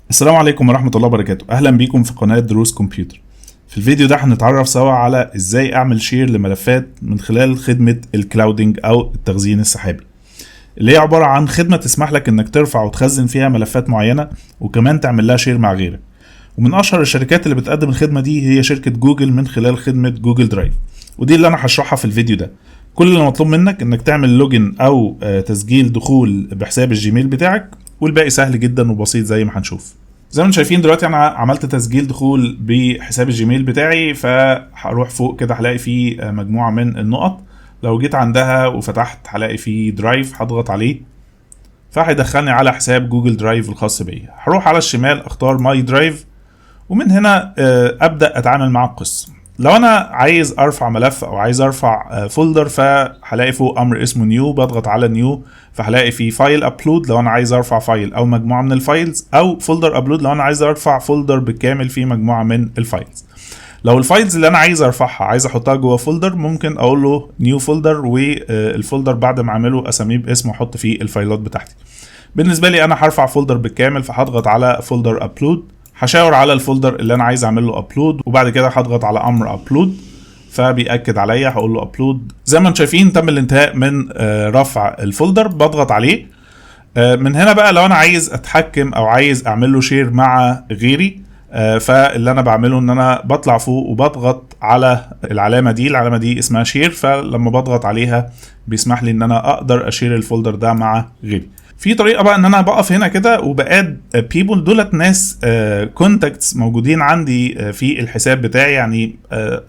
السلام عليكم ورحمة الله وبركاته. أهلا بيكم في قناة دروس كمبيوتر. في الفيديو ده هنتعرف سوا على إزاي أعمل شير لملفات من خلال خدمة الكلاودنج أو التخزين السحابي، اللي هي عبارة عن خدمة تسمح لك إنك ترفع وتخزن فيها ملفات معينة وكمان تعمل لها شير مع غيرك. ومن أشهر الشركات اللي بتقدم الخدمة دي هي شركة جوجل من خلال خدمة جوجل درايف، ودي اللي أنا هشرحها في الفيديو ده. كل اللي مطلوب منك إنك تعمل لوجن أو تسجيل دخول بحساب الجيميل بتاعك، والباقي سهل جدا وبسيط زي ما هنشوف. زي ما انتم شايفين دلوقتي انا عملت تسجيل دخول بحساب الجيميل بتاعي، فهروح فوق كده هلاقي فيه مجموعة من النقط. لو جيت عندها وفتحت هلاقي فيه درايف، هضغط عليه فهيدخلني على حساب جوجل درايف الخاص بيا. هروح على الشمال اختار ماي درايف، ومن هنا ابدا اتعامل مع القصه. لو انا عايز ارفع ملف او عايز ارفع فولدر فهلاقي فوق امر اسمه نيو، بضغط على نيو فهلاقي في فايل ابلود لو انا عايز ارفع فايل او مجموعه من الفايلز، او فولدر ابلود لو انا عايز ارفع فولدر بالكامل فيه مجموعه من الفايلز. لو الفايلز اللي انا عايز ارفعها عايز احطها جوه فولدر، ممكن اقول له نيو فولدر، والفولدر بعد ما اعمله اسميه باسم واحط فيه الفايلات بتاعتي. بالنسبه لي انا هرفع فولدر بالكامل فهضغط على فولدر ابلود، هشاور على الفولدر اللي انا عايز اعمل له ابلود، وبعد كده هضغط على امر ابلود فبيأكد عليا، هقول له ابلود. زي ما انتم شايفين تم الانتهاء من رفع الفولدر، بضغط عليه. من هنا بقى لو انا عايز اتحكم او عايز اعمل له شير مع غيري، فاللي انا بعمله ان انا بطلع فوق وبضغط على العلامه دي اسمها شير، فلما بضغط عليها بيسمح لي ان انا اقدر اشير الفولدر ده مع غيري. في طريقه بقى ان انا بقف هنا كده وبقاد بيبل، دولت ناس كونتاكتس موجودين عندي في الحساب بتاعي، يعني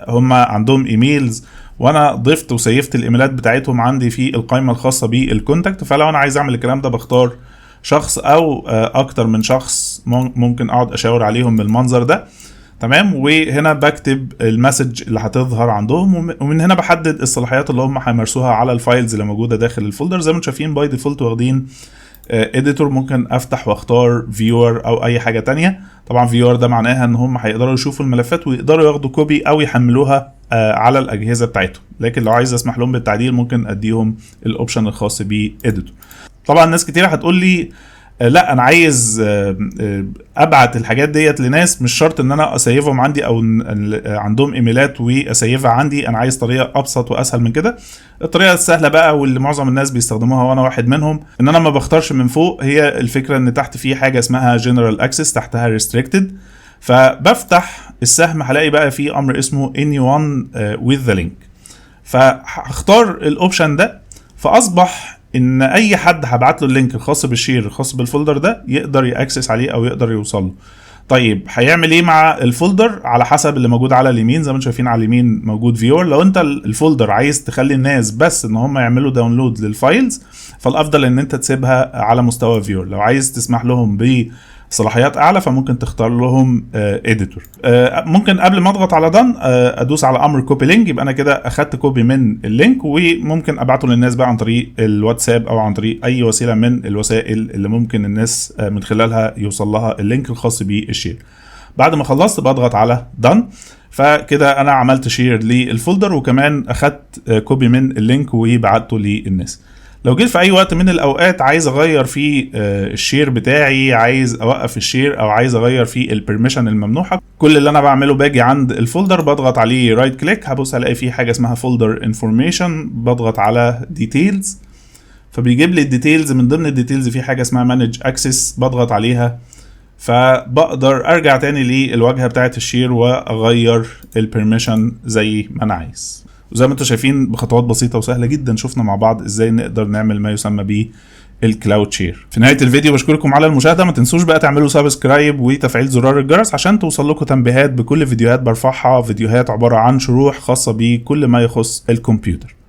هم عندهم ايميلز وانا ضفت وسيفت الايميلات بتاعتهم عندي في القائمه الخاصه بالكونتاكت. فلو انا عايز اعمل الكلام ده بختار شخص او اكتر من شخص ممكن اقعد اشاور عليهم بالمنظر ده، تمام. وهنا بكتب المسج اللي هتظهر عندهم، ومن هنا بحدد الصلاحيات اللي هم هيمارسوها على الفايلز اللي موجوده داخل الفولدر. زي ما انتم شايفين باي ديفولت واخدين اديتور، ممكن افتح واختار فيور او اي حاجه تانية. طبعا فيور ده معناها ان هم هيقدروا يشوفوا الملفات ويقدروا ياخدوا كوبي او يحملوها على الاجهزه بتاعتهم، لكن لو عايز اسمح لهم بالتعديل ممكن اديهم الاوبشن الخاص باديتور. طبعا ناس كتير هتقول لي لا انا عايز ابعت الحاجات ديت لناس، مش شرط ان انا اسيفهم عندي او عندهم ايميلات واسيفها عندي، انا عايز طريقه ابسط واسهل من كده. الطريقه السهله بقى واللي معظم الناس بيستخدموها وانا واحد منهم، ان انا ما بختارش من فوق. هي الفكره ان تحت في حاجه اسمها جنرال اكسس، تحتها ريستريكتد، فبفتح السهم هلاقي بقى في امر اسمه anyone with the link، فهختار الاوبشن ده. فاصبح ان اي حد هبعت له اللينك الخاص بالشير الخاص بالفولدر ده يقدر ياكسس عليه او يقدر يوصل له. طيب هيعمل ايه مع الفولدر؟ على حسب اللي موجود على اليمين، زي ما انتم شايفين على اليمين موجود فيور. لو انت الفولدر عايز تخلي الناس بس ان هم يعملوا داونلود للفايلز، فالافضل ان انت تسيبها على مستوى فيور. لو عايز تسمح لهم بصلاحيات اعلى فممكن تختار لهم اديتور. ممكن قبل ما اضغط على دان ادوس على امر كوبي لينك، يبقى انا كده اخدت كوبي من اللينك، وممكن ابعته للناس بقى عن طريق الواتساب او عن طريق اي وسيله من الوسائل اللي ممكن الناس من خلالها يوصل لها اللينك الخاص بالشير. بعد ما خلصت بضغط على دان، فكده انا عملت شير للفولدر وكمان اخدت كوبي من اللينك وبعته للناس. لو جيت في اي وقت من الاوقات عايز اغير في الشير بتاعي، عايز اوقف الشير او عايز اغير في البرميشن الممنوحه، كل اللي انا بعمله باجي عند الفولدر بضغط عليه رايت كليك، هبص الاقي فيه حاجه اسمها فولدر انفورميشن، بضغط على ديتيلز فبيجيب لي الديتيلز. من ضمن الديتيلز في حاجه اسمها مانج اكسس، بضغط عليها فبقدر ارجع تاني للواجهه بتاعه الشير واغير البرميشن زي ما انا عايز. وزي ما انتم شايفين بخطوات بسيطه وسهله جدا شفنا مع بعض ازاي نقدر نعمل ما يسمى به الكلاود شير. في نهايه الفيديو بشكركم على المشاهده، ما تنسوش بقى تعملوا سبسكرايب وتفعيل زرار الجرس عشان توصل لكم تنبيهات بكل فيديوهات برفعها، فيديوهات عباره عن شروح خاصه بكل ما يخص الكمبيوتر.